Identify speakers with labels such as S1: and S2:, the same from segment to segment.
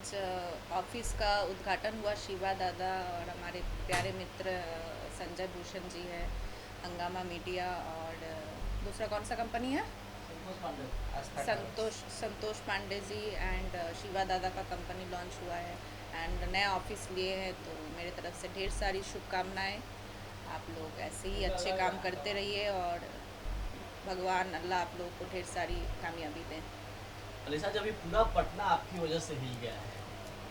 S1: Office का उद्घाटन हुआ। शिवा दादा और हमारे प्यारे मित्र संजय भूषण जी है, हंगामा मीडिया और दूसरा कौन सा कंपनी है, संतोष संतोष पांडे जी एंड शिवा दादा का कंपनी लॉन्च हुआ है एंड नया ऑफिस लिए हैं। तो मेरे तरफ से ढेर सारी शुभकामनाएं। आप लोग ऐसे ही अच्छे काम करते रहिए और भगवान अल्लाह आप लोगों को ढेर सारी कामयाबी दें।
S2: अलीसा, जब ये पूरा पटना आपकी वजह से हिल गया है,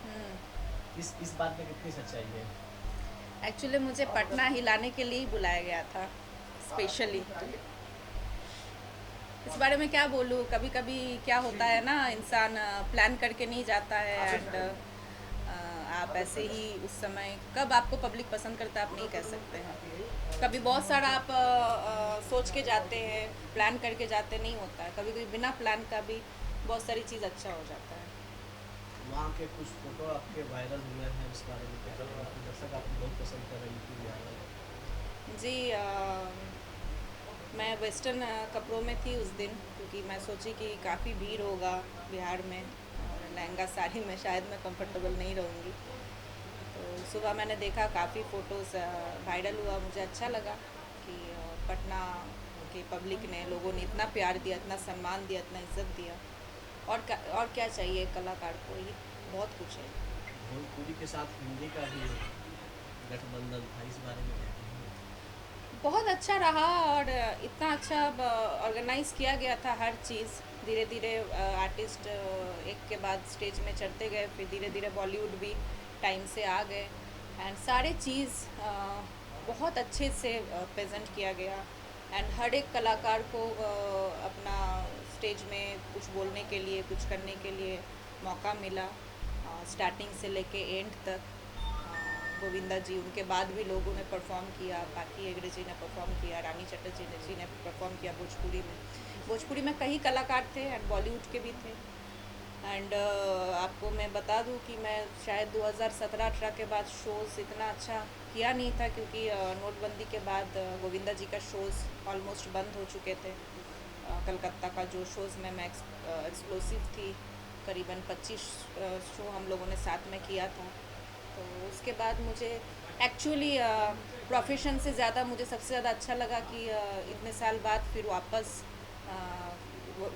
S1: हम्म।
S2: इस बात में कितनी सच्चाई है?
S1: एक्चुअली मुझे पटना हिलाने के लिए ही बुलाया गया था स्पेशली। इस बारे में क्या बोलूँ, कभी कभी क्या होता है ना, इंसान प्लान करके नहीं जाता है एंड आप ऐसे ही उस समय कब आपको पब्लिक पसंद करता है आप नहीं कह सकते हैं। कभी बहुत सारा आप सोच के जाते हैं, प्लान करके जाते नहीं होता है। कभी कभी बिना प्लान का भी बहुत सारी चीज़ अच्छा हो जाता है।
S2: वहाँ के कुछ फोटो आपके वायरल हुए हैं, उस बारे में क्या कहेंगे? आपके दर्शक आपको बहुत पसंद कर रहे हैं, यूट्यूब वायरल।
S1: जी मैं वेस्टर्न कपड़ों में थी उस दिन, क्योंकि मैं सोची कि काफ़ी भीड़ होगा बिहार में और लहंगा साड़ी में शायद मैं कंफर्टेबल नहीं रहूँगी। तो सुबह मैंने देखा काफ़ी फ़ोटोज़ वायरल हुआ। मुझे अच्छा लगा कि पटना के पब्लिक ने, लोगों ने इतना प्यार दिया, इतना सम्मान दिया, इतना इज्जत दिया। और क्या चाहिए कलाकार को, ही बहुत कुछ है।
S2: भोजपुरी के साथ हिंदी का भी गठबंधन था, इस बारे में क्या कहेंगे?
S1: बहुत अच्छा रहा और इतना अच्छा ऑर्गेनाइज किया गया था हर चीज़। धीरे धीरे आर्टिस्ट एक के बाद स्टेज में चढ़ते गए, फिर धीरे धीरे बॉलीवुड भी टाइम से आ गए एंड सारे चीज़ बहुत अच्छे से प्रेजेंट किया गया एंड हर एक कलाकार को अपना स्टेज में कुछ बोलने के लिए, कुछ करने के लिए मौका मिला। स्टार्टिंग से लेके एंड तक गोविंदा जी, उनके बाद भी लोगों ने परफॉर्म किया। बाकी हेगड़े जी ने परफॉर्म किया, रानी चटर्जी जी ने परफॉर्म किया। भोजपुरी में कई कलाकार थे एंड बॉलीवुड के भी थे एंड आपको मैं बता दूं कि मैं शायद 2017-18 के बाद शोज़ इतना अच्छा किया नहीं था, क्योंकि नोटबंदी के बाद गोविंदा जी का शोज़ ऑलमोस्ट बंद हो चुके थे। कलकत्ता का जो शोज़ में मैं एक्सक्लूसिव थी, करीबन 25 शो हम लोगों ने साथ में किया था। तो उसके बाद मुझे एक्चुअली प्रोफेशन से ज़्यादा मुझे सबसे ज़्यादा अच्छा लगा कि इतने साल बाद फिर वापस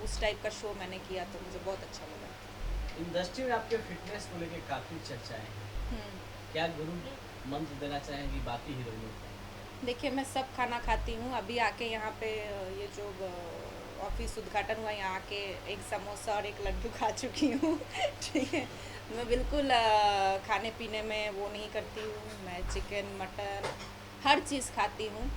S1: उस टाइप का शो मैंने किया, तो मुझे बहुत अच्छा लगा।
S2: इंडस्ट्री में आपके फिटनेस को लेकर काफ़ी चर्चाएं हैं, क्या गुरु मंत्र देना चाहेंगी बाकी हीरोइनों को?
S1: देखिए, मैं सब खाना खाती हूँ। अभी आके यहाँ पे ये जो ऑफिस उद्घाटन हुआ, यहाँ आके एक समोसा और एक लड्डू खा चुकी हूँ ठीक है। मैं बिल्कुल खाने पीने में वो नहीं करती हूँ। मैं चिकन मटन हर चीज़ खाती हूँ।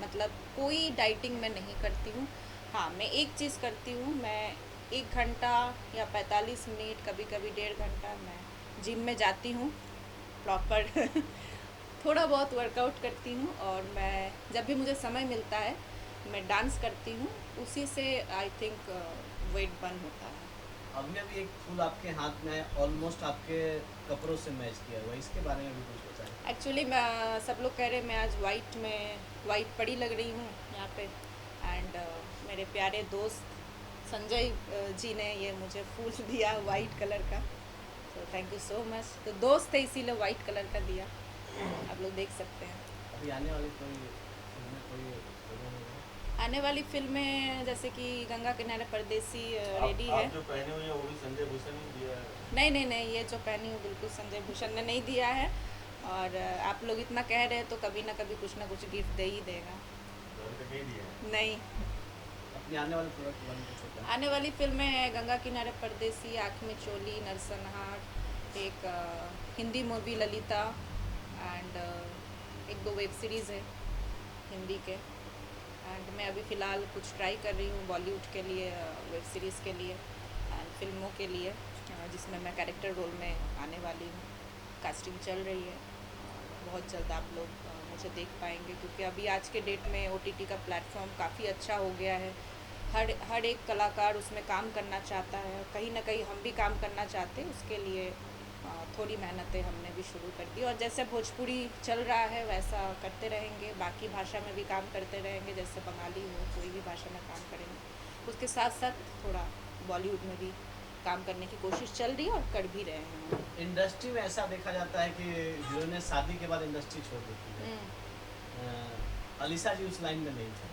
S1: मतलब कोई डाइटिंग मैं नहीं करती हूँ। हाँ, मैं एक चीज़ करती हूँ, मैं 1 घंटा या 45 मिनट, कभी कभी 1.5 घंटा मैं जिम में जाती हूँ प्रॉपर थोड़ा बहुत वर्कआउट करती हूँ और मैं जब भी मुझे समय मिलता है मैं डांस करती हूँ। उसी से आई थिंक वेट बर्न होता है।
S2: अभी अभी एक फूल आपके हाथ में है, ऑलमोस्ट आपके कपड़ों से मैच किया हुआ है, इसके बारे में भी कुछ बताएं।
S1: एक्चुअली सब लोग कह रहे हैं मैं आज वाइट पड़ी लग रही हूँ यहाँ पे एंड मेरे प्यारे दोस्त संजय जी ने ये मुझे फूल दिया वाइट कलर का, तो थैंक यू सो मच। तो दोस्त थे इसीलिए वाइट कलर का दिया, आप लोग देख सकते हैं।
S2: अभी आने वाली कोई फिल्में, कोई प्रोग्राम होगा?
S1: आने वाली फिल्में जैसे कि गंगा किनारे परदेसी रेडी है।
S3: आप जो पहने हुए हैं वो भी संजय भूषण ही दिया है?
S1: नहीं नहीं नहीं, ये जो पहनी हूँ बिल्कुल संजय भूषण ने नहीं दिया है और आप लोग इतना कह रहे हैं तो कभी ना कभी कुछ ना कुछ गिफ्ट दे ही देगा।
S3: घर का नहीं दिया है?
S1: नहीं।
S2: अपनी आने वाले प्रोडक्ट के बारे में कुछ बताएं।
S1: आने वाली फिल्में हैं गंगा किनारे परदेसी, आँख में चोली, नरसंहार, एक हिंदी मूवी ललिता एंड एक दो वेब सीरीज़ है हिंदी के एंड मैं अभी फ़िलहाल कुछ ट्राई कर रही हूँ बॉलीवुड के लिए, वेब सीरीज़ के लिए एंड फिल्मों के लिए, जिसमें मैं कैरेक्टर रोल में आने वाली हूँ। कास्टिंग चल रही है, बहुत जल्द आप लोग मुझे देख पाएंगे, क्योंकि अभी आज के डेट में OTT का प्लेटफॉर्म काफ़ी अच्छा हो गया है। हर एक कलाकार उसमें काम करना चाहता है, कहीं ना कहीं हम भी काम करना चाहते हैं। उसके लिए थोड़ी मेहनतें हमने भी शुरू कर दी और जैसे भोजपुरी चल रहा है वैसा करते रहेंगे, बाकी भाषा में भी काम करते रहेंगे, जैसे बंगाली हो, कोई भी भाषा में काम करेंगे। उसके साथ साथ थोड़ा बॉलीवुड में भी काम करने की कोशिश चल रही है और कर भी रहे हैं।
S2: इंडस्ट्री में ऐसा देखा जाता है कि हीरो ने शादी के बाद इंडस्ट्री छोड़ देती है। अलीशा जी उस लाइन में नहीं थे,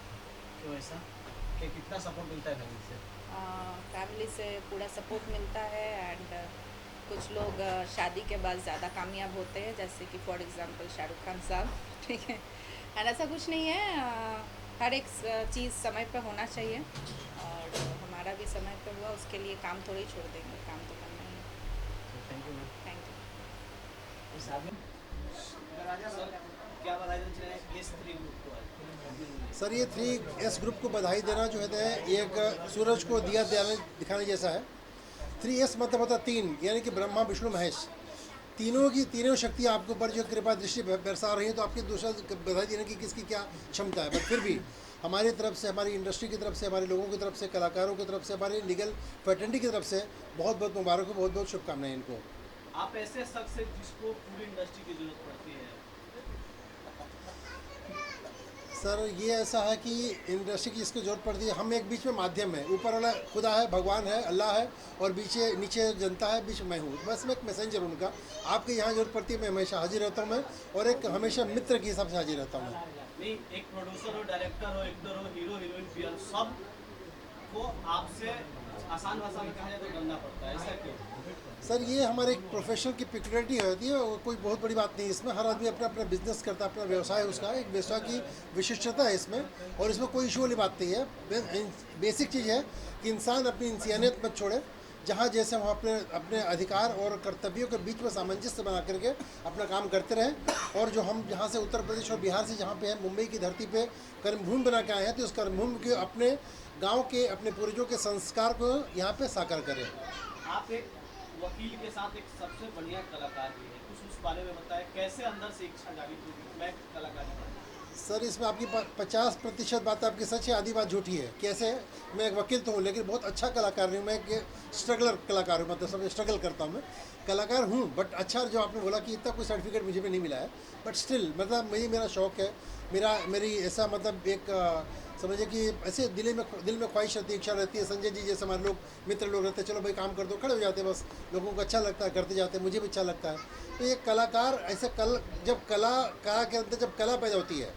S2: क्यों ऐसा? कि कितना सपोर्ट मिलता है फैमिली से?
S1: फैमिली से पूरा सपोर्ट मिलता है एंड कुछ लोग शादी के बाद ज़्यादा कामयाब होते हैं, जैसे कि फॉर एग्जांपल शाहरुख खान साहब, ठीक है। एंड ऐसा कुछ नहीं है, हर एक चीज़ समय पे होना चाहिए और हमारा भी समय पे हुआ, उसके लिए काम थोड़ी छोड़ देंगे, काम तो करना ही है।
S2: Thank you ma'am.
S1: Thank you.
S2: इस आगे सर क्या बधाई देना चाहेंगे इस 3 ग्रुप को आज?
S4: सर ये 3S ग्रुप को बधाई देना जो है एक सूरज को दिया दिखाने जैसा है। 3S मतलब होता है 3, यानी कि ब्रह्मा विष्णु महेश, तीनों की तीनों शक्तियाँ आपके ऊपर जो कृपा दृष्टि बरसा रही है, तो आपकी दूसरा बधाई देने की किसकी क्या क्षमता है। बट फिर भी हमारी तरफ से, हमारी इंडस्ट्री की तरफ से, हमारे लोगों की तरफ से, कलाकारों की तरफ से, हमारे लीगल फैटर्निटी की तरफ से बहुत बहुत मुबारक हो, बहुत बहुत शुभकामनाएं इनको।
S2: आप ऐसे शख्स हैं जिसको पूरी इंडस्ट्री की जरूरत पड़ती है।
S4: सर ये ऐसा है कि इंडस्ट्री की जिसको जरूरत पड़ती है, हम एक बीच में माध्यम है, ऊपर वाला खुदा है, भगवान है, अल्लाह है, और नीचे जनता है, बीच में मैं हूँ, बस मैं एक मैसेंजर हूँ उनका। आपके यहाँ जरूरत पड़ती है मैं हमेशा हाजिर रहता हूँ मैं, और एक हमेशा मित्र के हिसाब से हाजिर रहता हूँ मैं।
S2: नहीं, एक प्रोड्यूसर हो, डायरेक्टर हो, एक्टर हो, हीरो हीरोइन पीआर, सब को आपसे आसान भाषा में कहा जाए तो डरना पड़ता है, ऐसा क्यों?
S4: सर ये हमारे एक प्रोफेशनल की पिक्युलरिटी होती है, वो कोई बहुत बड़ी बात नहीं है इसमें। हर आदमी अपना अपना बिजनेस करता है, अपना व्यवसाय है उसका, एक व्यवसाय की विशिष्टता है इसमें, और इसमें कोई इशू वाली बात नहीं है। बेसिक चीज़ है कि इंसान अपनी इंसानियत मत छोड़े, जहाँ जैसे वहाँ अपने अपने अधिकार और कर्तव्यों के बीच में सामंजस्य बना करके अपना काम करते रहें। और जो हम जहाँ से उत्तर प्रदेश और बिहार से जहाँ पे हैं, मुंबई की धरती पे कर्मभूमि बना के आए हैं, तो उस कर्मभूमि के अपने गांव के, अपने पूर्वजों के संस्कार को यहाँ पे साकार करें।
S2: आप एक वकील के साथ एक सबसे बढ़िया कलाकार भी है, कुछ उस बारे में बताएं, कैसे अंदर से इच्छा जागी थी मैं कलाकार बनूं?
S4: सर इसमें आपकी 50% बात आपकी सच है, आधी बात झूठी है। कैसे? मैं एक वकील तो हूँ, लेकिन बहुत अच्छा कलाकार नहीं हूँ, मैं एक स्ट्रगलर कलाकार हूँ, मतलब सब स्ट्रगल करता हूँ मैं, कलाकार हूँ। बट अच्छा, जो आपने बोला कि इतना कोई सर्टिफिकेट मुझे भी नहीं मिला है, बट स्टिल मतलब मेरा शौक़ है, मेरी ऐसा मतलब एक समझिए कि ऐसे दिल में ख्वाहिश रहती है, इच्छा रहती है। संजय जी जैसे हमारे लोग, मित्र लोग रहते हैं, चलो भाई काम कर दो, खड़े हो जाते हैं, बस लोगों को अच्छा लगता है, करते जाते हैं, मुझे भी अच्छा लगता है। तो ये कलाकार ऐसे जब कला के अंदर जब कला पैदा होती है,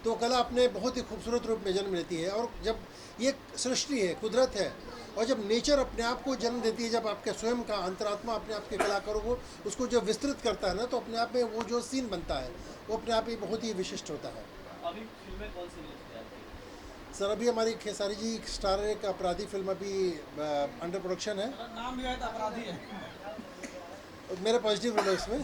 S4: तो कला अपने बहुत ही खूबसूरत रूप में जन्म लेती है। और जब ये सृष्टि है, कुदरत है, और जब नेचर अपने आप को जन्म देती है, जब आपके स्वयं का अंतरात्मा अपने आप के कलाकारों को उसको जब विस्तृत करता है ना, तो अपने आप में वो जो सीन बनता है वो अपने आप ही बहुत ही विशिष्ट होता है।
S2: अभी फिल्में कौन सी रिलीज की जाती है?
S4: सर अभी हमारी खेसारी जी स्टार एक अपराधी फिल्म अभी अंडर प्रोडक्शन है।
S2: नाम भी है तो अपराधी है।
S4: मेरा पॉजिटिव रोल है उसमें।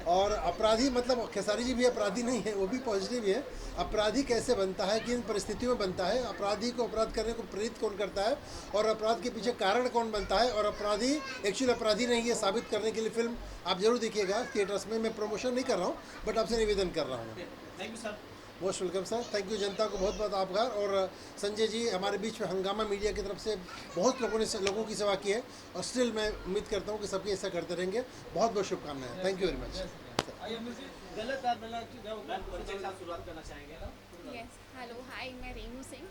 S4: और अपराधी मतलब खेसारी जी भी अपराधी नहीं है, वो भी पॉजिटिव ही है। अपराधी कैसे बनता है, किन परिस्थितियों में बनता है, अपराधी को अपराध करने को प्रेरित कौन करता है, और अपराध के पीछे कारण कौन बनता है, और अपराधी एक्चुअली अपराधी नहीं है साबित करने के लिए फिल्म आप जरूर देखिएगा थिएटर्स में। मैं प्रमोशन नहीं कर रहा हूँ, बट आपसे निवेदन कर रहा हूँ।
S2: Thank you sir.
S4: Most welcome sir, thank you. जनता को बहुत बहुत आभार। और संजय जी हमारे बीच में हंगामा मीडिया की तरफ से बहुत लोगों की सेवा की है, और स्टिल मैं उम्मीद करता हूँ कि सबके ऐसा करते रहेंगे। बहुत बहुत शुभकामनाएं। Thank you very much.
S2: गलत बात बोलना परिचय के साथ शुरुआत करना चाहेंगे।
S5: यस, हेलो, हाय, मैं रेनू सिंह,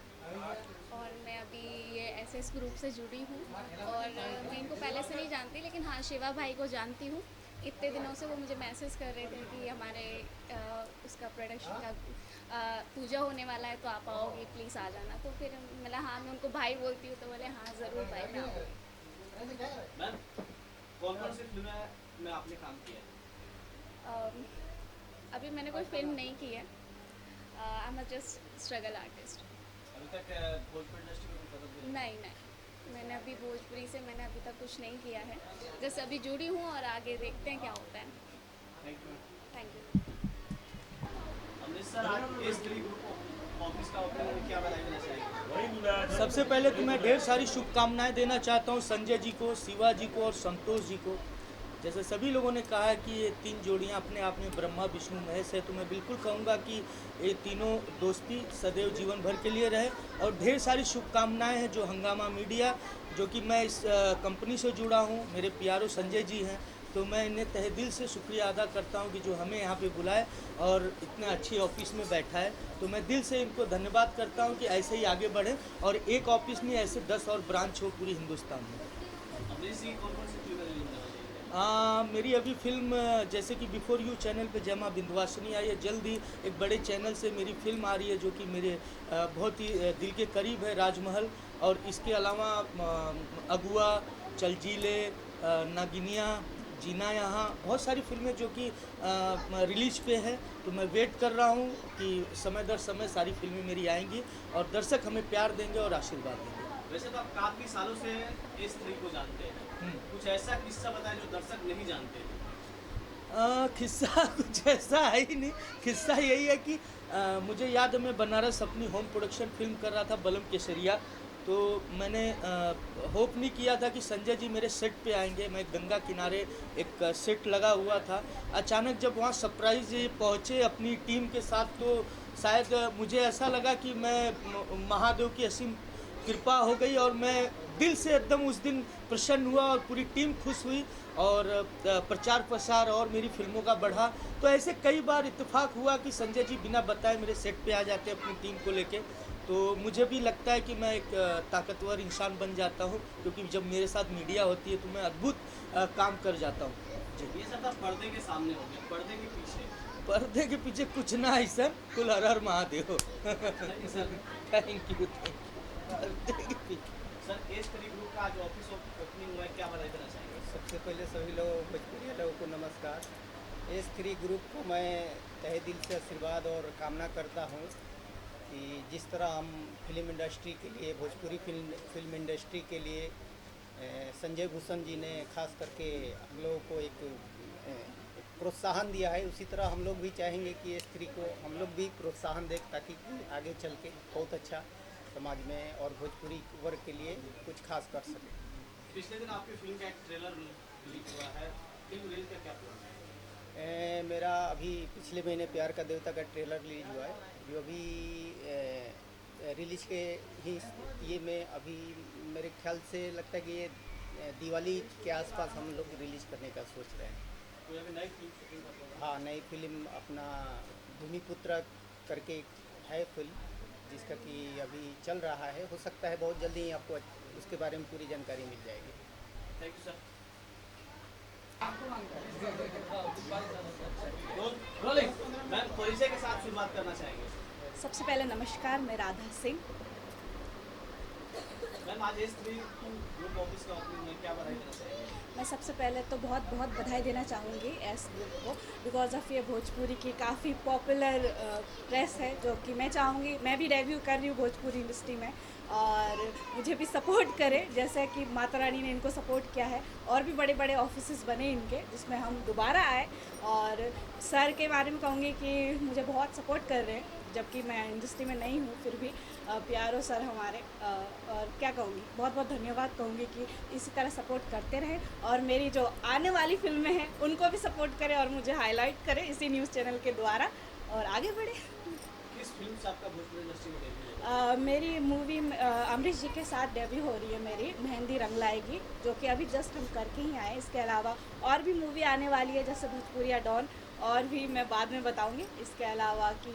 S5: और मैं अभी ये एसएस ग्रुप से जुड़ी हूँ, और मैं इनको पहले से नहीं जानती, लेकिन हाँ शिवा भाई को जानती हूँ। इतने दिनों से वो मुझे मैसेज कर रहे थे कि हमारे उसका प्रोडक्शन का पूजा होने वाला है, तो आप आओगी, प्लीज़ आ जाना। तो फिर मिला, हाँ मैं उनको भाई बोलती हूँ, तो बोले हाँ ज़रूर भाई मैं आऊँगी।
S2: मैम कौन सी फिल्में में आपने काम किया है?
S5: अभी मैंने कोई फिल्म नहीं की है, I am just struggle artist.
S2: अभी तक भोजपुरी इंडस्ट्री में कोई कदम
S5: नहीं, मैंने अभी भोजपुरी से मैंने अभी तक कुछ नहीं किया है, जैसे अभी जुड़ी हूँ, और आगे देखते हैं क्या होता है। Thank you.
S2: अमृतसर आज S3 ग्रुप ऑफिस का ओपनिंग में क्या बधाई देना चाहेंगे?
S6: सबसे पहले तो मैं ढेर सारी शुभकामनाएं देना चाहता हूं संजय जी को, शिवा जी को और संतोष जी को, जैसे सभी लोगों ने कहा है कि ये 3 जोड़ियां अपने आप में ब्रह्मा विष्णु महेश है, तो मैं बिल्कुल कहूँगा कि ये तीनों दोस्ती सदैव जीवन भर के लिए रहे। और ढेर सारी शुभकामनाएं हैं जो हंगामा मीडिया, जो कि मैं इस कंपनी से जुड़ा हूँ, मेरे प्यारो संजय जी हैं, तो मैं इन्हें तहे दिल से शुक्रिया अदा करता हूं कि जो हमें यहाँ पे बुलाए और इतने अच्छी ऑफिस में बैठा है। तो मैं दिल से इनको धन्यवाद करता हूं कि ऐसे ही आगे बढ़ें और एक ऑफिस नहीं, ऐसे 10 और ब्रांच हो पूरी हिंदुस्तान में।
S2: अमरीश जी कौन-कौन सी फिल्में रिलीज होने वाली हैं?
S6: मेरी अभी फिल्म जैसे कि बिफोर यू चैनल पे जय मां विंध्यवासिनी आई है, जल्द ही एक बड़े चैनल से मेरी फिल्म आ रही है जो कि मेरे बहुत ही दिल के करीब है, राजमहल। और इसके अलावा अगुआ, चलजीले, नागिनिया, जीना यहाँ, बहुत सारी फिल्में जो कि रिलीज पे है। तो मैं वेट कर रहा हूँ कि समय दर समय सारी फिल्में मेरी आएंगी और दर्शक हमें प्यार देंगे और आशीर्वाद देंगे।
S2: वैसे तो आप काफ़ी सालों से इस थ्री को जानते हैं, कुछ ऐसा किस्सा बताएं जो दर्शक नहीं जानते हैं।
S6: किस्सा कुछ ऐसा है ही नहीं। किस्सा यही है कि मुझे याद है मैं बनारस अपनी होम प्रोडक्शन फिल्म कर रहा था बलम केसरिया, तो मैंने होप नहीं किया था कि संजय जी मेरे सेट पे आएंगे। मैं गंगा किनारे एक सेट लगा हुआ था, अचानक जब वहाँ सरप्राइज पहुँचे अपनी टीम के साथ, तो शायद मुझे ऐसा लगा कि मैं महादेव की असीम कृपा हो गई और मैं दिल से एकदम उस दिन प्रसन्न हुआ और पूरी टीम खुश हुई और प्रचार प्रसार और मेरी फिल्मों का बढ़ा। तो ऐसे कई बार इत्तेफाक हुआ कि संजय जी बिना बताए मेरे सेट पे आ जाते अपनी टीम को लेके। तो मुझे भी लगता है कि मैं एक ताकतवर इंसान बन जाता हूँ, क्योंकि जब मेरे साथ मीडिया होती है तो मैं अद्भुत काम कर जाता हूँ। जी,
S2: ये सब आप पर्दे के सामने हो गया, पर्दे के पीछे
S6: पर्दे के पीछे कुछ ना है सर, कुल हर हर Mahadev. Thank you.
S2: Sir S three group का आज ऑफिस ओपनिंग हुआ है, क्या बधाई देना चाहेंगे?
S7: सबसे पहले सभी लोगों भोजपुरिया लोगों को नमस्कार। एस थ्री ग्रुप को मैं तहे दिल से आशीर्वाद और कामना करता हूँ कि जिस तरह हम फिल्म इंडस्ट्री के लिए, भोजपुरी फिल्म इंडस्ट्री के लिए संजय भूषण जी ने खास करके हम लोगों को एक प्रोत्साहन दिया है, उसी तरह हम लोग भी चाहेंगे कि एस थ्री को हम लोग भी प्रोत्साहन दें ताकि आगे चल के बहुत अच्छा समाज में और भोजपुरी वर्ग के लिए कुछ खास कर सके।
S2: पिछले दिन आपकी फिल्म का एक ट्रेलर रिलीज हुआ है, फिल्म रिलीज का क्या प्लान है?
S7: मेरा अभी पिछले महीने प्यार का देवता का ट्रेलर रिलीज हुआ है, जो अभी रिलीज के ही ये में अभी मेरे ख्याल से लगता है कि ये दिवाली के आसपास हम लोग रिलीज करने का सोच रहे हैं।
S2: कोई अभी नई फिल्म शूटिंग का प्रोग्राम?
S7: हाँ, नई फिल्म अपना भूमिपुत्र करके है फिल्म, जिसका कि अभी चल रहा है। हो सकता है बहुत जल्दी ही आपको उसके बारे में पूरी जानकारी मिल जाएगी।
S2: Thank you sir. मैम परिचय के साथ शुरुआत करना चाहेंगे।
S8: सबसे पहले नमस्कार, मैं राधा सिंह।
S2: मैम आज एस थ्री ग्रुप ऑफिस का ओपनिंग में क्या बधाई देना चाहेंगे?
S8: मैं सबसे पहले तो बहुत बहुत बधाई देना चाहूँगी एस ग्रुप को, बिकॉज ऑफ ये भोजपुरी की काफ़ी पॉपुलर प्रेस है, जो कि मैं चाहूँगी, मैं भी डेब्यू कर रही हूँ भोजपुरी इंडस्ट्री में और मुझे भी सपोर्ट करे, जैसे कि माता रानी ने इनको सपोर्ट किया है। और भी बड़े बड़े ऑफिसेस बने इनके, जिसमें हम दोबारा आए। और सर के बारे में कहूँगी कि मुझे बहुत सपोर्ट कर रहे हैं, जबकि मैं इंडस्ट्री में नहीं हूँ, फिर भी प्यारो सर हमारे। और क्या कहूँगी, बहुत बहुत धन्यवाद कहूँगी कि इसी तरह सपोर्ट करते रहें और मेरी जो आने वाली फिल्में हैं उनको भी सपोर्ट करें और मुझे हाईलाइट करें इसी न्यूज़ चैनल के द्वारा और आगे बढ़े।
S2: किस फिल्म से आपका भोजपुरी इंडस्ट्री में डेब्यू है?
S8: मेरी मूवी अमरीश जी के साथ डेब्यू हो रही है मेरी, मेहंदी रंग लाएगी, जो कि अभी जस्ट हम करके ही आए। इसके अलावा और भी मूवी आने वाली है, जैसे भोजपुरिया डॉन, और भी मैं बाद में बताऊँगी। इसके अलावा कि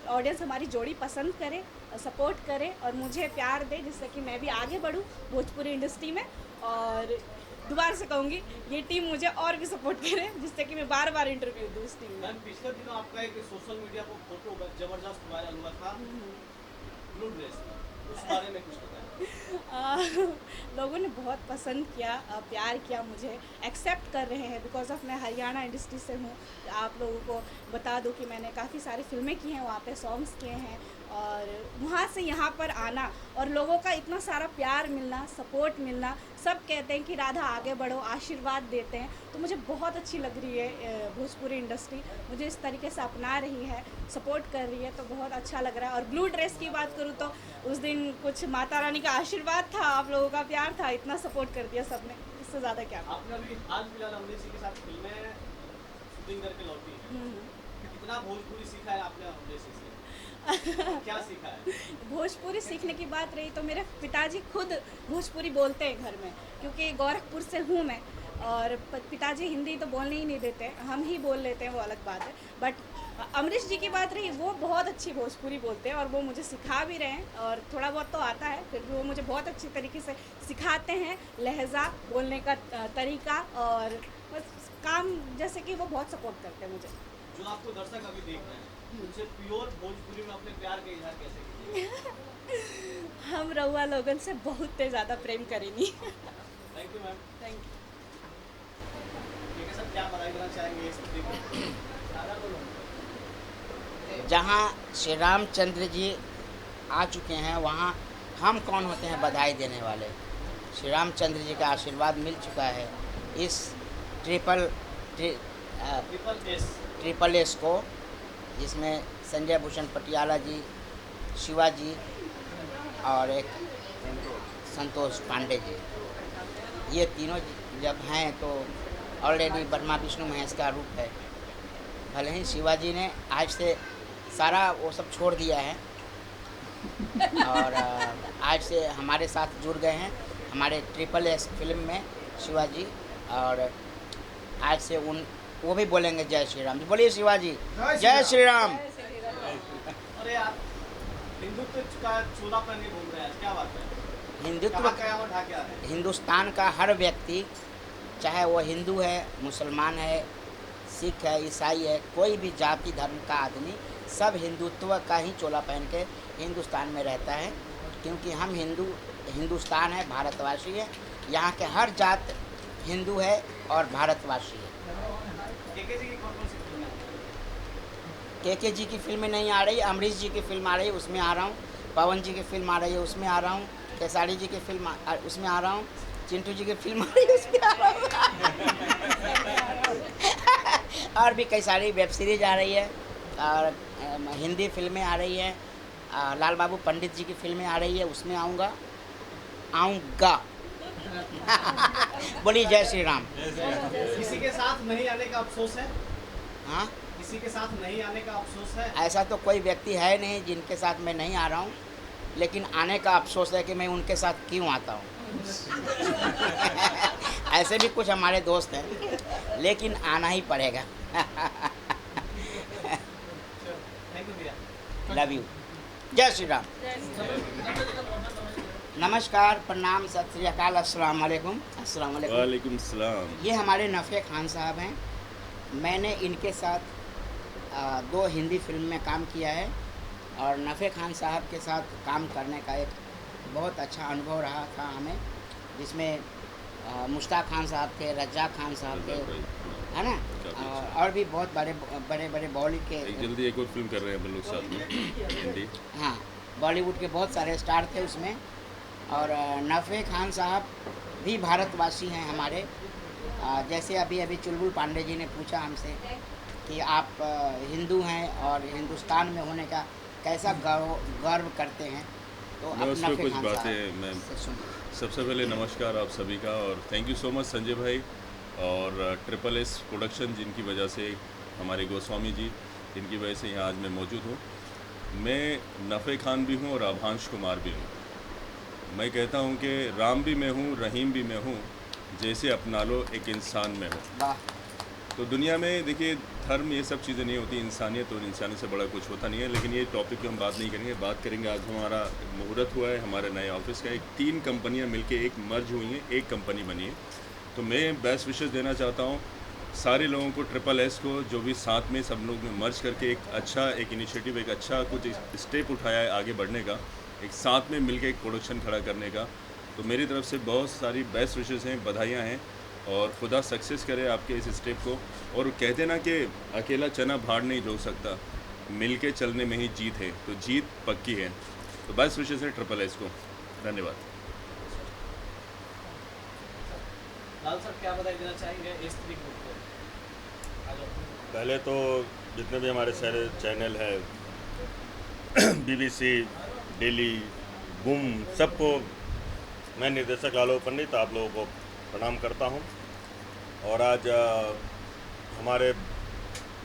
S8: ऑडियंस हमारी जोड़ी पसंद करे, सपोर्ट करे और मुझे प्यार दे, जिससे कि मैं भी आगे बढ़ूँ भोजपुरी इंडस्ट्री में। और दोबारा से कहूँगी, ये टीम मुझे और भी सपोर्ट करे, जिससे कि मैं बार बार इंटरव्यू दूँ इस टीम में।
S2: मैम पिछले दिनों आपका एक सोशल मीडिया पर फोटो जबरदस्त वायरल हुआ था ब्लू ड्रेस, उस बारे में कुछ बताएं।
S8: लोगों ने बहुत पसंद किया, प्यार किया, मुझे एक्सेप्ट कर रहे हैं, बिकॉज ऑफ मैं हरियाणा इंडस्ट्री से हूँ। आप लोगों को बता दूं कि मैंने काफ़ी सारी फिल्में की हैं, वहाँ पे सॉन्ग्स किए हैं और वहाँ से यहाँ पर आना और लोगों का इतना सारा प्यार मिलना, सपोर्ट मिलना, सब कहते हैं कि राधा आगे बढ़ो, आशीर्वाद देते हैं, तो मुझे बहुत अच्छी लग रही है भोजपुरी इंडस्ट्री मुझे इस तरीके से अपना रही है, सपोर्ट कर रही है, तो बहुत अच्छा लग रहा है। और ब्लू ड्रेस की बात करूँ तो उस दिन कुछ माता रानी का आशीर्वाद था, आप लोगों का प्यार था, इतना सपोर्ट कर दिया सबने, इससे ज़्यादा क्या।
S2: आपने अभी हाल फिलहाल अमरीश जी के साथ फिल्में शूटिंग करके लौटी है, कितना भोजपुरी सीखा है आपने अमरीश जी से? क्या सीखा है?
S8: भोजपुरी सीखने की बात रही तो मेरे पिताजी खुद भोजपुरी बोलते हैं घर में, क्योंकि गोरखपुर से हूँ मैं, और पिताजी हिंदी तो बोलने ही नहीं देते, हम ही बोल लेते हैं, वो अलग बात है। बट अमरीश जी की बात रही, वो बहुत अच्छी भोजपुरी बोलते हैं और वो मुझे सिखा भी रहे हैं, और थोड़ा बहुत तो आता है, फिर भी वो मुझे बहुत अच्छी तरीके से सिखाते हैं, लहजा, बोलने का तरीका, और बस काम जैसे कि वो बहुत सपोर्ट करते हैं मुझे।
S2: जो आपको दर्शक अभी देख रहे हैं उनसे प्योर भोजपुरी में अपने प्यार का इजहार कैसे कीजिए?
S8: हम रउआ लोगन से बहुत ज़्यादा प्रेम करेंगी।
S2: Thank you ma'am.
S8: Thank you.
S2: ठीक है सर, क्या बधाई देना चाहेंगे इस फिल्म को? ज़्यादा बोलो।
S9: जहाँ श्री रामचंद्र जी आ चुके हैं वहाँ हम कौन होते हैं बधाई देने वाले। श्री रामचंद्र जी का आशीर्वाद मिल चुका है इस ट्रिपल एस को, जिसमें संजय भूषण पटियाला जी, शिवा जी और एक संतोष पांडे जी, ये तीनों जब हैं तो ऑलरेडी ब्रह्मा विष्णु महेश का रूप है। भले ही शिवाजी ने आज से सारा वो सब छोड़ दिया है और आज से हमारे साथ जुड़ गए हैं हमारे ट्रिपल एस फिल्म में शिवाजी, और आज से वो भी बोलेंगे जय श्री राम। बोलिए शिवाजी, जय श्री राम।
S2: अरे आप हिंदुत्व का चोला पहन के घूम रहे हैं, क्या बात है?
S9: हिंदुत्व
S2: कहाँ कयामत ढाके आ रहे हैं?
S9: हिंदुस्तान का हर व्यक्ति, चाहे वो हिंदू है, मुसलमान है, सिख है, ईसाई है, कोई भी जाति धर्म का आदमी, सब हिंदुत्व का ही चोला पहन के हिंदुस्तान में रहता है, क्योंकि हम हिंदुस्तान है, भारतवासी है, यहाँ के हर जात हिंदू है और भारतवासी है।
S2: केके जी की कौन-कौन सी फिल्में हैं?
S9: केके जी की फिल्में नहीं आ रही, अमरीश जी की फिल्म आ रही है, उसमें आ रहा हूँ, पवन जी की फिल्म आ रही है, उसमें आ रहा हूँ, खेसारी जी की फिल्म उसमें आ रहा हूँ, चिंटू जी की फिल्म आ रही है, उसमें आ रहा हूँ और भी कई सारी वेब सीरीज आ रही है और हिंदी फिल्में आ रही हैं, लाल बाबू पंडित जी की फिल्में आ रही है, उसमें आऊँगा। बोलिए जय श्री राम।
S2: किसी के साथ नहीं आने का अफसोस है?
S9: हाँ,
S2: किसी के साथ नहीं आने का अफसोस है?
S9: ऐसा तो कोई व्यक्ति है नहीं जिनके साथ मैं नहीं आ रहा हूँ, लेकिन आने का अफसोस है कि मैं उनके साथ क्यों आता हूँ ऐसे भी कुछ हमारे दोस्त हैं, लेकिन आना ही पड़ेगा।
S2: थैंक यू भैया।
S9: Love you. जय श्री राम। नमस्कार, प्रणाम, सत श्री अकाल, अस्सलाम वालेकुम। अस्सलाम वालेकुम।
S3: वालेकुम सलाम।
S9: ये हमारे नफ़े खान साहब हैं। मैंने इनके साथ 2 हिंदी फिल्म में काम किया है और नफ़े खान साहब के साथ काम करने का एक बहुत अच्छा अनुभव रहा था हमें, जिसमें मुश्ताक खान साहब थे, रज्जाक खान साहब थे, है ना, और भी बहुत बड़े बॉलीवुड के,
S3: जल्दी एक और फिल्म कर रहे हैं अपन लोग साथ में हिंदी।
S9: हाँ, बॉलीवुड के बहुत सारे स्टार थे उसमें। और नफ़े खान साहब भी भारतवासी हैं हमारे। जैसे अभी चुलबुल पांडे जी ने पूछा हमसे कि आप हिंदू हैं और हिंदुस्तान में होने का कैसा गर्व करते हैं, तो
S3: मैं उस पर
S9: नफ़े
S3: कुछ
S9: खान
S3: बातें मैं सबसे पहले नमस्कार आप सभी का, और thank you so much Sanjay भाई और ट्रिपल एस प्रोडक्शन, जिनकी वजह से हमारे गोस्वामी जी, जिनकी वजह से यहाँ आज मैं मौजूद हूँ। मैं नफ़े खान भी हूँ और आभांश कुमार भी हूँ। मैं कहता हूँ कि राम भी मैं हूँ, रहीम भी मैं हूँ, जैसे अपना लो एक इंसान में हो।
S9: वाह।
S3: तो दुनिया में देखिए धर्म ये सब चीज़ें नहीं होती, इंसानियत और इंसानियत से बड़ा कुछ होता नहीं है, लेकिन ये टॉपिक पे हम बात नहीं करेंगे। बात करेंगे आज हमारा मुहूर्त हुआ है हमारे नए ऑफिस का, 3 कंपनियां मिलके एक मर्ज हुई हैं, एक कंपनी बनी है। तो मैं बेस्ट विशेस देना चाहता हूँ सारे लोगों को, ट्रिपल एस को, जो भी साथ में सब लोग मर्ज करके एक इनिशिएटिव, एक अच्छा कुछ स्टेप उठाया है आगे बढ़ने का, एक साथ में मिलके एक प्रोडक्शन खड़ा करने का। तो मेरी तरफ से बहुत सारी बेस्ट विशेस हैं, बधाइयाँ हैं, और खुदा सक्सेस करे आपके इस स्टेप को। और कहते ना कि अकेला चना भाड़ नहीं ढो सकता, मिल के चलने में ही जीत है, तो जीत पक्की है। तो बस विशेष है ट्रिपल एस को। धन्यवाद।
S2: लाल सर क्या बधाई देना चाहेंगे इस तरीके ग्रुप को?
S3: पहले तो जितने भी हमारे सारे चैनल है, BBC, डेली, बूम, सबको मैं निर्देशक लालू पंडित आप लोगों को प्रणाम करता हूं। और आज हमारे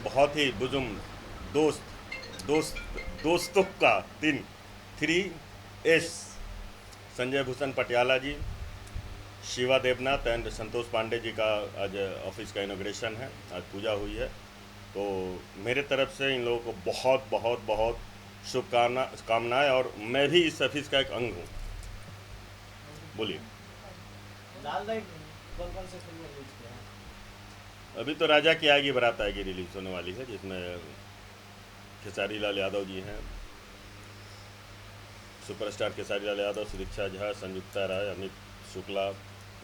S3: बहुत ही बुजुर्ग दोस्तों का दिन 3S संजय भूषण पटियाला जी, शिवा देवनाथ एंड संतोष पांडे जी का आज ऑफिस का इनॉग्रेशन है, आज पूजा हुई है। तो मेरे तरफ से इन लोगों को बहुत बहुत बहुत शुभकामनाएं, और मैं भी इस ऑफिस का एक अंग हूँ। बोलिए।
S2: लाल भाई कौन कौन से फिल्म रिलीज किया है?
S3: अभी तो राजा की आएगी बारात आएगी रिलीज होने वाली है, जिसमें खेसारी लाल यादव जी हैं, सुपरस्टार खेसारी लाल यादव, सुदीक्षा झा, संयुक्ता राय, अमित शुक्ला,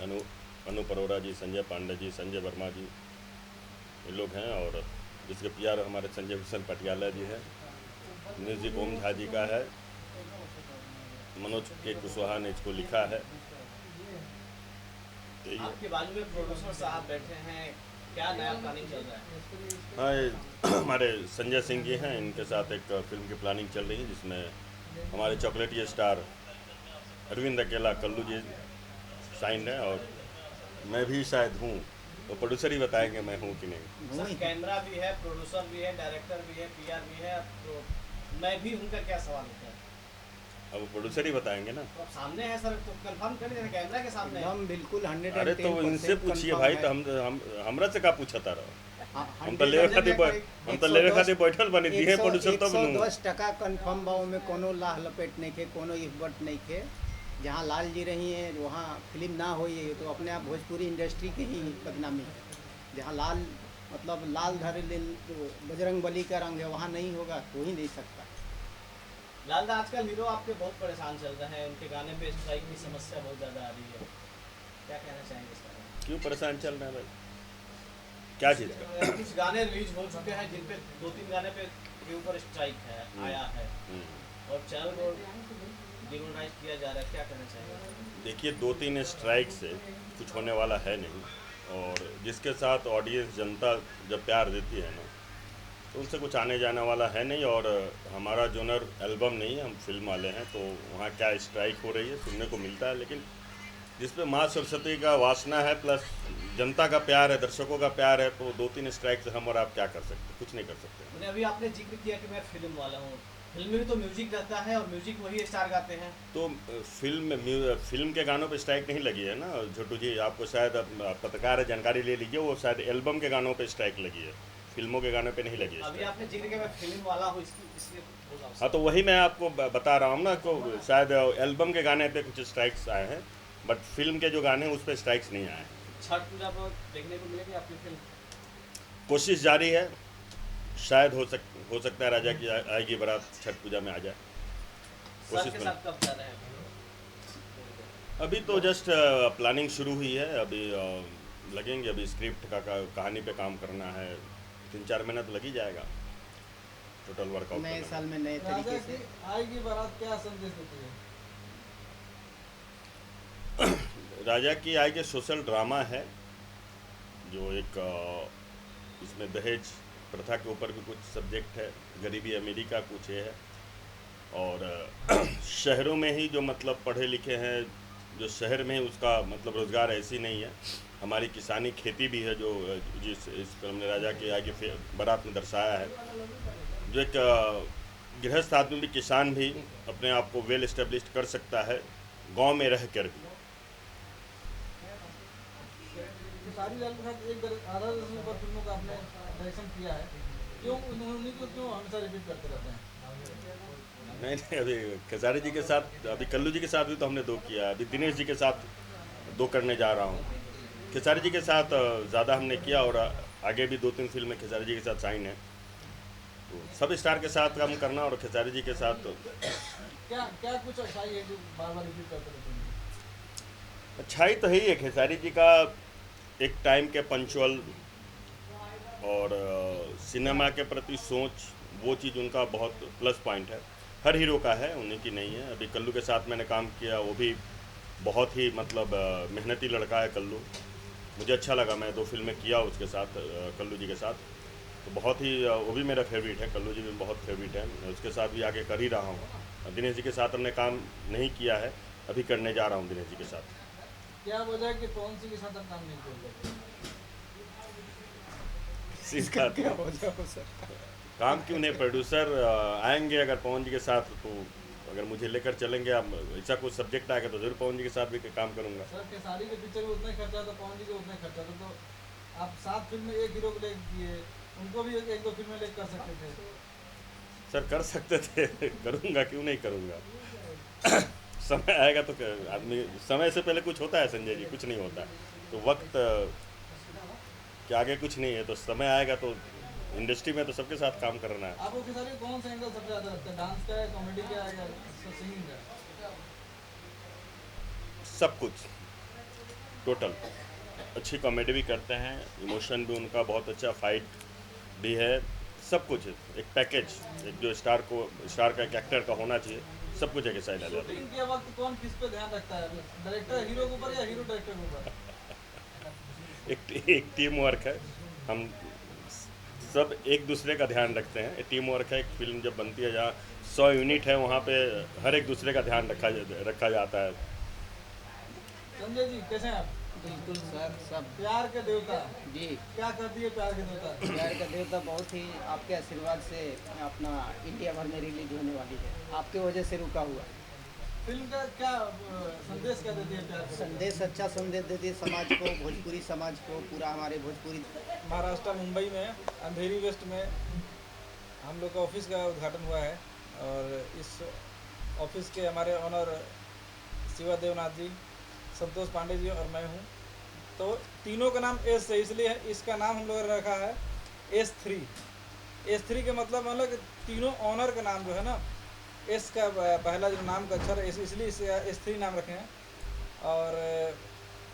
S3: अनु परोरा जी, संजय पांडे जी, संजय वर्मा जी, ये लोग हैं। और जिसके PR हमारे संजय भूषण पटियाला जी हैं। म्यूजिक ओम झा जी का है, मनोज के कुशवाहा ने इसको लिखा है। तो
S2: आपके बाजू में प्रोड्यूसर साहब बैठे हैं, क्या नया प्लानिंग चल रहा है?
S3: हाँ, ये हमारे संजय सिंह जी हैं, इनके साथ एक फिल्म की प्लानिंग चल रही है, जिसमें हमारे चॉकलेटी स्टार अरविंद अकेला कल्लू जी साइन है, और मैं भी शायद हूँ। तो प्रोड्यूसर ही बताएंगे मैं हूँ कि नहीं।
S2: सर कैमरा भी है, प्रोड्यूसर भी है, डायरेक्टर भी है, PR भी है, तो मैं भी उनका क्या सवाल होता है?
S3: अब प्रोड्यूसर ही बताएंगे ना।
S2: तो अब सामने है सर, तो कंफर्म कर दीजिए, कैमरा के सामने है।
S7: हम बिल्कुल 110%
S3: अरे तो इनसे पूछिए भाई, तो हमरा से का पूछता रहो। हम तो लेवे खातिर बैठल बनी दी है प्रोड्यूसर तब नु।
S7: 110% कंफर्म बाव में कोनो लाह लपेट नहीं के, कोनो इफबट नहीं के। जहाँ लाल जी रही हैं वहाँ फिल्म ना हो, ये तो अपने आप भोजपुरी इंडस्ट्री की ही बदनामी है। जहाँ लाल मतलब लाल धरे बजरंग बली का रंग है, वहाँ नहीं होगा तो ही नहीं सकता।
S2: लाल दा, आजकल हीरो आपके बहुत परेशान चल रहे हैं, उनके गाने पे स्ट्राइक की समस्या बहुत ज़्यादा आ रही है, क्या कहना चाहेंगे इस बारे में?
S3: क्यों परेशान चल रहे हैं भाई? क्या चीज़ का?
S2: कुछ गाने रिलीज हो चुके हैं जिन पे 2-3 गाने पे के ऊपर स्ट्राइक है आया है, और चैनल को डिमोनेटाइज किया जा रहा है, क्या कहना चाहेंगे?
S3: देखिए, 2-3 स्ट्राइक से कुछ होने वाला है नहीं, और जिसके साथ ऑडियंस जनता जब प्यार देती है ना, तो उनसे कुछ आने जाने वाला है नहीं। और हमारा जोनर एल्बम नहीं है, हम फिल्म वाले हैं, तो वहाँ क्या स्ट्राइक हो रही है सुनने को मिलता है, लेकिन जिस पे माँ सरस्वती का वासना है प्लस जनता का प्यार है, दर्शकों का प्यार है, तो 2-3 स्ट्राइक से हम और आप क्या कर सकते? कुछ नहीं कर सकते।
S2: मैंने अभी आपने जिक्र किया कि मैं फिल्म वाला हूँ, फिल्म में भी तो म्यूजिक रहता है, और म्यूजिक वही स्टार गाते हैं।
S3: तो फिल्म के गानों पे स्ट्राइक नहीं लगी है ना छोटू जी, आपको शायद पत्रकार है, जानकारी ले लीजिए, वो शायद एल्बम के गानों पे स्ट्राइक लगी है, फिल्मों के गानों पे नहीं लगी है।
S2: अभी आपने जिक्र किया मैं फिल्म वाला हूँ, इसलिए बोल रहा हूँ।
S3: हाँ, तो वही मैं आपको बता रहा हूँ ना, को शायद एल्बम के गाने पे कुछ स्ट्राइक्स आए हैं, बट फिल्म के जो गाने हैं उस पर स्ट्राइक्स नहीं आए हैं।
S2: छठ पूजा पर देखने को मिलेगी आपकी फिल्म?
S3: कोशिश जारी है, शायद हो सकता है राजा की आएगी बारात छठ पूजा में आ जाए।
S2: सर के साथ कब जा रहे हैं?
S3: अभी तो जस्ट प्लानिंग शुरू हुई है, अभी लगेंगे, अभी स्क्रिप्ट का कहानी पे काम करना है, 3-4 महीना तो लग ही जाएगा टोटल वर्कआउट।
S7: नए साल में नए तरीके से
S10: आएगी बारात, क्या संदेश देती है?
S3: राजा की आएगी सोशल ड्रामा है, जो एक इसमें दहेज प्रथा के ऊपर भी कुछ सब्जेक्ट है, गरीबी अमीरी का कुछ है, और शहरों में ही जो मतलब पढ़े लिखे हैं, जो शहर में उसका मतलब रोज़गार ऐसी नहीं है। हमारी किसानी खेती भी है, जो जिस इस फिल्म ने राजा के आगे बारात में दर्शाया है, जो एक गृहस्थ आदमी भी, किसान भी अपने आप को वेल एस्टेब्लिश्ड कर सकता है गांव में रह कर भी।
S10: खेसारी लाल के साथ एक आधा दर्जन ऊपर फिल्मों का आपने डायरेक्शन किया है, क्यों उन्हीं को क्यों हमेशा रिपीट करते रहते हैं?
S3: नहीं, अभी खेसारी जी के साथ, अभी कल्लू जी के साथ भी तो हमने 2 किया, अभी दिनेश जी के साथ 2 करने जा रहा हूँ। खेसारी जी के साथ ज़्यादा हमने किया, और आगे भी 2-3 फिल्में खेसारी जी के साथ साइन है, तो सब स्टार के साथ काम करना और खेसारी जी के साथ
S10: क्या कुछ अच्छाई है जो बार बार रिपीट करते रहते हैं?
S3: अच्छाई तो है ही है खेसारी जी का, एक टाइम के पंचुअल और सिनेमा के प्रति सोच,
S11: वो चीज़ उनका बहुत प्लस पॉइंट है। हर हीरो का है, उन्हीं की नहीं है। अभी कल्लू के साथ मैंने काम किया, वो भी बहुत ही मतलब मेहनती लड़का है कल्लू। मुझे अच्छा लगा, मैं 2 फिल्में किया उसके साथ, कल्लू जी के साथ। तो बहुत ही वो भी मेरा फेवरेट है, कल्लू जी भी बहुत फेवरेट है। मैं उसके साथ भी आगे कर ही रहा हूँ। दिनेश जी के साथ हमने काम नहीं किया है, अभी करने जा रहा हूँ दिनेश जी के साथ।
S10: क्या वजह है कि पवन सिंह के साथ आप काम नहीं कर
S11: इसका
S7: क्या हो जाओ सर?
S11: काम क्यों नहीं, प्रोड्यूसर आएंगे अगर पवन जी के साथ, तो अगर मुझे लेकर चलेंगे, आप ऐसा कुछ सब्जेक्ट आएगा तो जरूर पवन जी के साथ भी काम करूँगा।
S10: सर खेसारी के पिक्चर में उतना ही खर्चा था, पवन जी का उतना ही खर्चा था, तो आप 7 फिल्म में एक हीरो को लेकर किए, उनको भी 1-2 फिल्में लेकर कर सकते थे।
S11: सर कर सकते थे, करूँगा, क्यों नहीं करूँगा। समय आएगा तो आदमी, समय से पहले कुछ होता है संजय जी, कुछ नहीं होता। तो वक्त के आगे कुछ नहीं है, तो समय आएगा तो इंडस्ट्री में तो सबके साथ काम करना है।
S10: आपको खेसारी का कौन सा एंगल सबसे ज़्यादा लगता है? डांस का है, कॉमेडी का है, या सिंगिंग का है?
S11: सब कुछ टोटल। अच्छी कॉमेडी भी करते हैं, इमोशन भी उनका बहुत अच्छा, फाइट भी है, सब कुछ एक पैकेज, एक जो स्टार का एक एक्टर का होना चाहिए, सब कुछ एक साइड आ जाता है।
S10: शूटिंग के वक्त कौन किस पे ध्यान रखता है? डायरेक्टर हीरो के ऊपर या हीरो डायरेक्टर के ऊपर?
S11: एक टीम वर्क है, हम सब एक दूसरे का ध्यान रखते हैं। टीम वर्क है। एक फिल्म जब बनती है जहाँ 100 यूनिट है, वहाँ पे हर एक दूसरे का ध्यान रखा जाता है।
S10: संजय जी कैसे हैं आप?
S7: बिल्कुल सर, सब
S10: प्यार के देवता
S7: जी।
S10: क्या करती है प्यार के देवता?
S7: प्यार का देवता बहुत ही आपके आशीर्वाद से अपना इंडिया भर में रिलीज होने वाली है, आपके वजह से रुका हुआ।
S10: फिल्म का क्या संदेश क्या देती है प्यार के?
S7: संदेश अच्छा संदेश देती है समाज को, भोजपुरी समाज को, पूरा हमारे भोजपुरी।
S10: महाराष्ट्र मुंबई में अंधेरी वेस्ट में हम लोग का ऑफिस का उद्घाटन हुआ है, और इस ऑफिस के हमारे ऑनर शिवा देवनाथ जी, संतोष पांडे जी और मैं हूँ। तो तीनों का नाम एस है, इसलिए इसका नाम हम लोगों ने रखा है S3। S3 के मतलब कि तीनों ऑनर का नाम जो है ना, एस का पहला जो नाम का अक्षर है, इसलिए इसे S3 नाम रखे हैं। और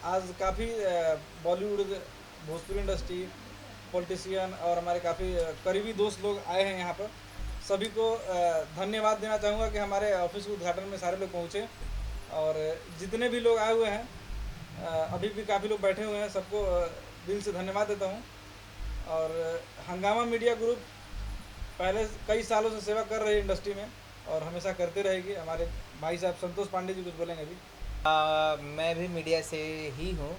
S10: आज काफ़ी बॉलीवुड, भोजपुरी इंडस्ट्री, पॉलिटिशियन और हमारे काफ़ी करीबी दोस्त लोग आए हैं यहाँ पर। सभी को धन्यवाद देना चाहूँगा कि हमारे ऑफिस के उद्घाटन में सारे लोग पहुँचे, और जितने भी लोग आए हुए हैं, अभी भी काफ़ी लोग बैठे हुए हैं, सबको दिल से धन्यवाद देता हूँ। और हंगामा मीडिया ग्रुप पहले कई सालों से सेवा कर रही है इंडस्ट्री में, और हमेशा करते रहेगी। हमारे भाई साहब संतोष पांडे जी कुछ बोलेंगे अभी।
S12: मैं भी मीडिया से ही हूँ,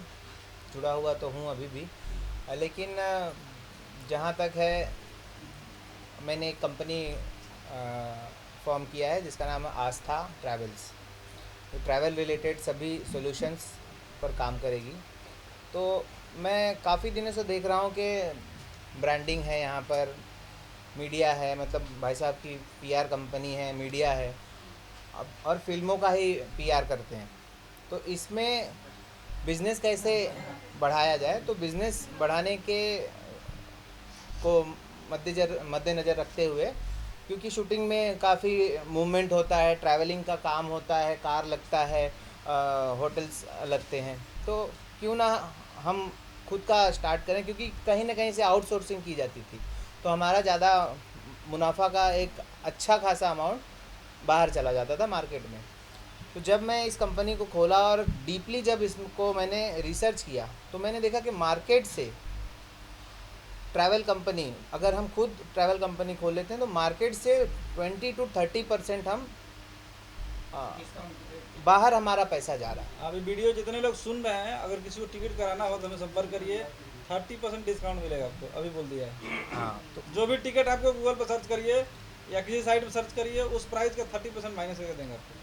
S12: जुड़ा हुआ तो हूँ अभी भी, लेकिन जहाँ तक है, मैंने एक कंपनी फॉर्म किया है जिसका नाम है आस्था ट्रैवल्स। ट्रैवल रिलेटेड सभी सॉल्यूशंस पर काम करेगी। तो मैं काफ़ी दिनों से देख रहा हूँ कि ब्रांडिंग है यहाँ पर, मीडिया है, मतलब भाई साहब की PR कंपनी है, मीडिया है, अब और फिल्मों का ही PR करते हैं। तो इसमें बिज़नेस कैसे बढ़ाया जाए, तो बिज़नेस बढ़ाने के को मद्देनज़र रखते हुए, क्योंकि शूटिंग में काफ़ी मूवमेंट होता है, ट्रैवलिंग का काम होता है, कार लगता है, होटल्स लगते हैं, तो क्यों ना हम खुद का स्टार्ट करें, क्योंकि कहीं ना कहीं से आउटसोर्सिंग की जाती थी, तो हमारा ज़्यादा मुनाफा का एक अच्छा खासा अमाउंट बाहर चला जाता था मार्केट में। तो जब मैं इस कंपनी को खोला और डीपली जब इसको मैंने रिसर्च किया, तो मैंने देखा कि मार्केट से ट्रैवल कंपनी, अगर हम खुद ट्रैवल कंपनी खोल लेते हैं तो मार्केट से 20 to 30% हम बाहर हमारा पैसा जा रहा है।
S10: अभी वीडियो जितने लोग सुन रहे हैं, अगर किसी को टिकट कराना हो तो हमें संपर्क करिए, 30% डिस्काउंट मिलेगा आपको, अभी बोल दिया है।
S12: हाँ, तो
S10: जो भी टिकट आपको गूगल पर सर्च करिए या किसी साइट पर सर्च करिए, उस प्राइस का 30% माइनस करके देंगे आपको।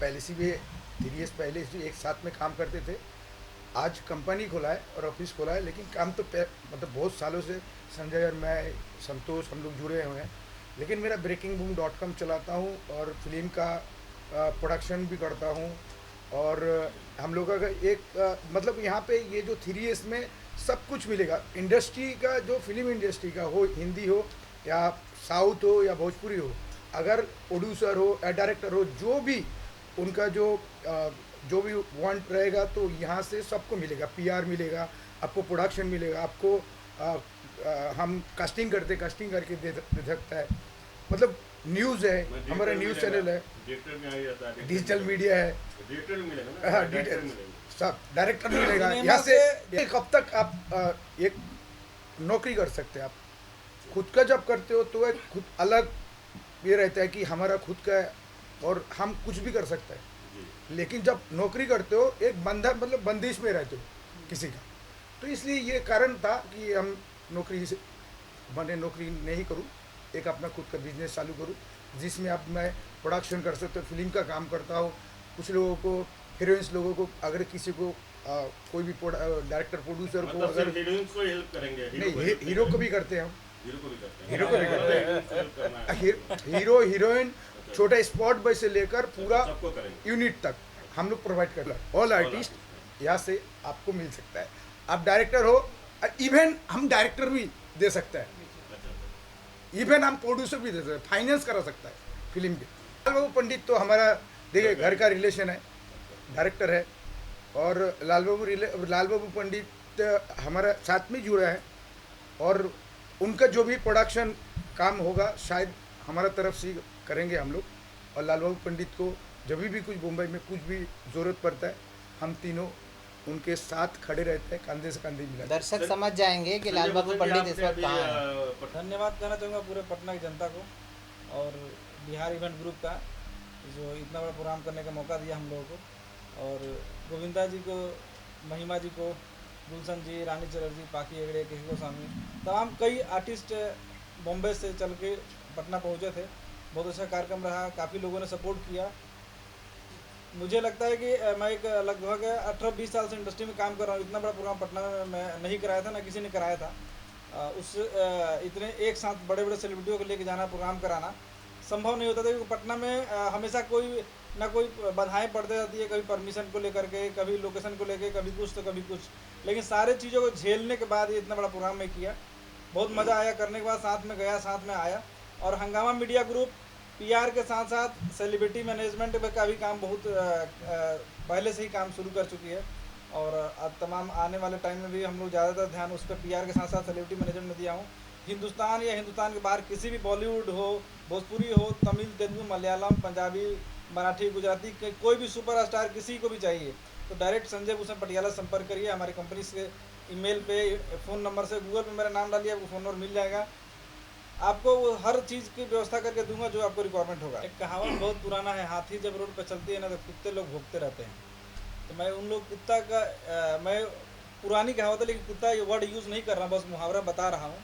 S13: पहले से भी 3 years पहले से एक साथ में काम करते थे। आज कंपनी खोला है और ऑफिस खोला है, लेकिन काम तो मतलब बहुत सालों से संजय और मैं, संतोष, हम लोग जुड़े हुए हैं। लेकिन मेरा breakingboom.com चलाता हूँ और फिल्म का प्रोडक्शन भी करता हूँ। और हम लोग का एक मतलब यहाँ पे ये जो 3 years में सब कुछ मिलेगा। इंडस्ट्री का, जो फिल्म इंडस्ट्री का हो, हिंदी हो या साउथ हो या भोजपुरी हो, अगर प्रोड्यूसर हो या डायरेक्टर हो, जो भी उनका जो भी वांट रहेगा, तो यहाँ से सबको मिलेगा। PR मिलेगा, आपको प्रोडक्शन मिलेगा, आपको हम कास्टिंग करके दे सकता है, मतलब न्यूज़ है, हमारा न्यूज़ चैनल है, डिजिटल मीडिया है, सब डायरेक्टर मिलेगा। यहाँ से कब तक आप एक नौकरी कर सकते हैं। आप खुद का जब करते हो तो एक खुद अलग ये रहता है कि हमारा खुद का है और हम कुछ भी कर सकते हैं। लेकिन जब नौकरी करते हो एक बंधन, मतलब बंदिश में रहते हो किसी का, तो इसलिए ये कारण था कि हम नौकरी से नौकरी नहीं करूँ, एक अपना खुद का बिजनेस चालू करूँ जिसमें अब मैं प्रोडक्शन कर सकता हूँ, फिल्म का काम करता हूँ। कुछ लोगों को, हीरोइंस लोगों को, अगर किसी को कोई भी डायरेक्टर प्रोड्यूसर को, अगर
S11: हीरोइंस को हेल्प करेंगे,
S13: नहीं हीरो को भी करते हैं हम,
S11: हीरो को भी करते हैं,
S13: हीरो हीरोइन छोटा स्पॉट बॉय से लेकर पूरा यूनिट तक हम लोग प्रोवाइड कर रहे हैं। ऑल आर्टिस्ट यहाँ से आपको मिल सकता है। आप डायरेक्टर हो, इवन हम डायरेक्टर भी दे सकते हैं, इवन हम प्रोड्यूसर भी दे सकते हैं, फाइनेंस करा सकता है फिल्म के। लाल बाबू पंडित तो हमारा देखिए घर का रिलेशन है, डायरेक्टर है, और लाल बाबू पंडित हमारा साथ में जुड़ा है, और उनका जो भी प्रोडक्शन काम होगा शायद हमारा तरफ से करेंगे हम लोग। और लाल बाबू पंडित को जब भी कुछ मुंबई में कुछ भी ज़रूरत पड़ता है, हम तीनों उनके साथ खड़े रहते हैं, कंधे से कंधे मिला।
S12: दर्शक समझ जाएंगे कि लाल बाबू पंडित इस वक्त कहाँ है।
S10: धन्यवाद कहना चाहूँगा पूरे पटना की जनता को और बिहार इवेंट ग्रुप का, जो इतना बड़ा प्रोग्राम करने का मौका दिया हम लोगों को, और गोविंदा जी को, महिमा जी को, गुलशन जी, रानी चटर्जी, पाकी हेगड़े, किसी को स्वामी, तमाम कई आर्टिस्ट बॉम्बे से चल के पटना पहुँचे थे। बहुत अच्छा कार्यक्रम रहा, काफ़ी लोगों ने सपोर्ट किया। मुझे लगता है कि मैं एक लगभग 18-20 साल से इंडस्ट्री में काम कर रहा हूँ। इतना बड़ा प्रोग्राम पटना में मैं नहीं कराया था, ना किसी ने कराया था। इतने एक साथ बड़े बड़े सेलिब्रिटियों को लेके जाना, प्रोग्राम कराना संभव नहीं होता था, क्योंकि पटना में हमेशा कोई ना कोई बाधाएं पड़ती रहती है, कभी परमिशन को लेकर के, कभी लोकेशन को लेकर, कभी कुछ तो कभी कुछ। लेकिन सारे चीज़ों को झेलने के बाद ये इतना बड़ा प्रोग्राम मैं किया, बहुत मज़ा आया करने के बाद। साथ में गया, साथ में आया, और हंगामा मीडिया ग्रुप PR के साथ साथ सेलिब्रिटी मैनेजमेंट का भी काम बहुत पहले से ही काम शुरू कर चुकी है, और अब तमाम आने वाले टाइम में भी हम लोग ज़्यादातर ध्यान उस पर PR के साथ साथ सेलिब्रिटी मैनेजमेंट में दिया हूँ। हिंदुस्तान या हिंदुस्तान के बाहर किसी भी, बॉलीवुड हो, भोजपुरी हो, तमिल, तेलुगु, मलयालम, पंजाबी, मराठी, गुजराती, कोई भी सुपरस्टार किसी को भी चाहिए तो डायरेक्ट संजय भूषण पटियाला संपर्क करिए। हमारी कंपनी से ईमेल पे, फ़ोन नंबर से, गूगल पे मेरा नाम डालिए, आपको फ़ोन नंबर मिल जाएगा। आपको वो हर चीज़ की व्यवस्था करके दूंगा जो आपको रिक्वायरमेंट होगा। एक कहावत बहुत पुराना है, हाथी जब रोड पर चलती है ना तो कुत्ते लोग भोंकते रहते हैं। तो मैं उन लोग कुत्ता का मैं पुरानी कहावत है, लेकिन कुत्ता ये वर्ड यूज़ नहीं कर रहा, बस मुहावरा बता रहा हूँ।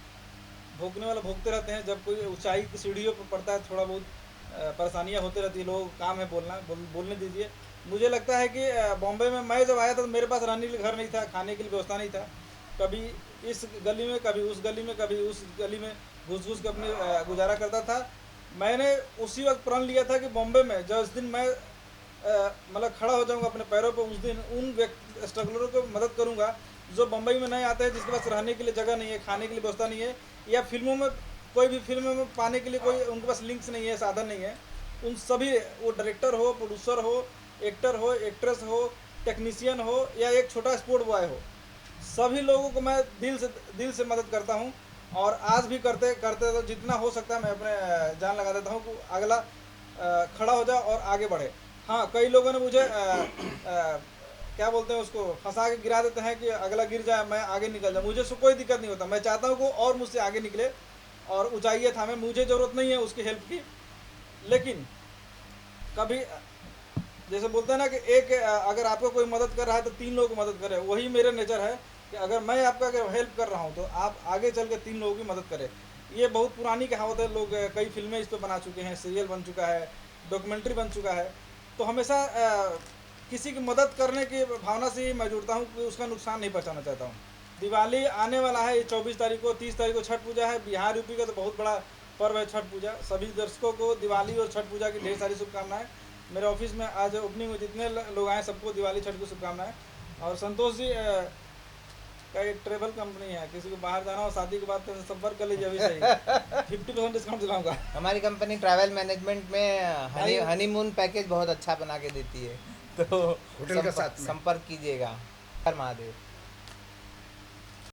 S10: भोंकने वाला भोंकते रहते हैं। जब कोई ऊंचाई की सीढ़ियों पर पड़ता है, थोड़ा बहुत परेशानियाँ होती रहती है, लोगों का काम है बोलना, बोलने दीजिए। मुझे लगता है कि बॉम्बे में मैं जब आया था तो मेरे पास रहने के लिए घर नहीं था, खाने के लिए व्यवस्था नहीं था। कभी इस गली में, कभी उस गली में, कभी उस गली में घुस के अपने गुजारा करता था। मैंने उसी वक्त प्रण लिया था कि बॉम्बे में जिस दिन मैं मतलब खड़ा हो जाऊंगा अपने पैरों पर, उस दिन उन व्यक्ति स्ट्रगलरों को मदद करूंगा जो बम्बई में नहीं आते हैं, जिसके पास रहने के लिए जगह नहीं है, खाने के लिए व्यवस्था नहीं है, या फिल्मों में कोई भी फिल्म में पाने के लिए कोई उनके पास लिंक्स नहीं है, साधन नहीं है। उन सभी, वो डायरेक्टर हो, प्रोड्यूसर हो, एक्टर हो, एक्ट्रेस हो, टेक्नीशियन हो, या एक छोटा स्पोर्ट बॉय हो, सभी लोगों को मैं दिल से मदद करता हूँ, और आज भी करते तो जितना हो सकता है मैं अपने जान लगा देता हूँ कि अगला खड़ा हो जाए और आगे बढ़े। हाँ, कई लोगों ने मुझे क्या बोलते हैं उसको, फंसा के गिरा देते हैं कि अगला गिर जाए मैं आगे निकल जाऊँ। मुझे कोई दिक्कत नहीं होता, मैं चाहता हूँ कि और मुझसे आगे निकले और ऊंचाइयाँ थामे। मुझे ज़रूरत नहीं है उसकी हेल्प की, लेकिन कभी जैसे बोलते हैं ना कि एक अगर आपको कोई मदद कर रहा है तो 3 लोगों को मदद करे। वही मेरा नेचर है कि अगर मैं आपका अगर हेल्प कर रहा हूँ तो आप आगे चल के 3 लोगों की मदद करें। ये बहुत पुरानी कहावत है, लोग कई फिल्में इस पर बना चुके हैं, सीरियल बन चुका है, डॉक्यूमेंट्री बन चुका है। तो हमेशा किसी की मदद करने की भावना से ही मैं जुड़ता हूँ कि उसका नुकसान नहीं पहुँचाना चाहता हूँ। दिवाली आने वाला है, 24 तारीख को, 30 तारीख को छठ पूजा है। बिहार यूपी का तो बहुत बड़ा पर्व है छठ पूजा। सभी दर्शकों को दिवाली और छठ पूजा की ढेर सारी शुभकामनाएं। मेरे ऑफिस में आज ओपनिंग में जितने लोग आए सबको दिवाली छठ की शुभकामनाएं। और संतोष जी का एक ट्रेवल कंपनी है, किसी को बाहर जाना हो शादी के बाद तो संपर्क कर लीजिए, अभी सही 50% डिस्काउंट दिलाऊंगा।
S12: हमारी कंपनी ट्रैवल मैनेजमेंट में हनीमून पैकेज बहुत अच्छा बना के देती है, तो
S13: होटल के साथ
S12: संपर्क कीजिएगा। हर महादेव।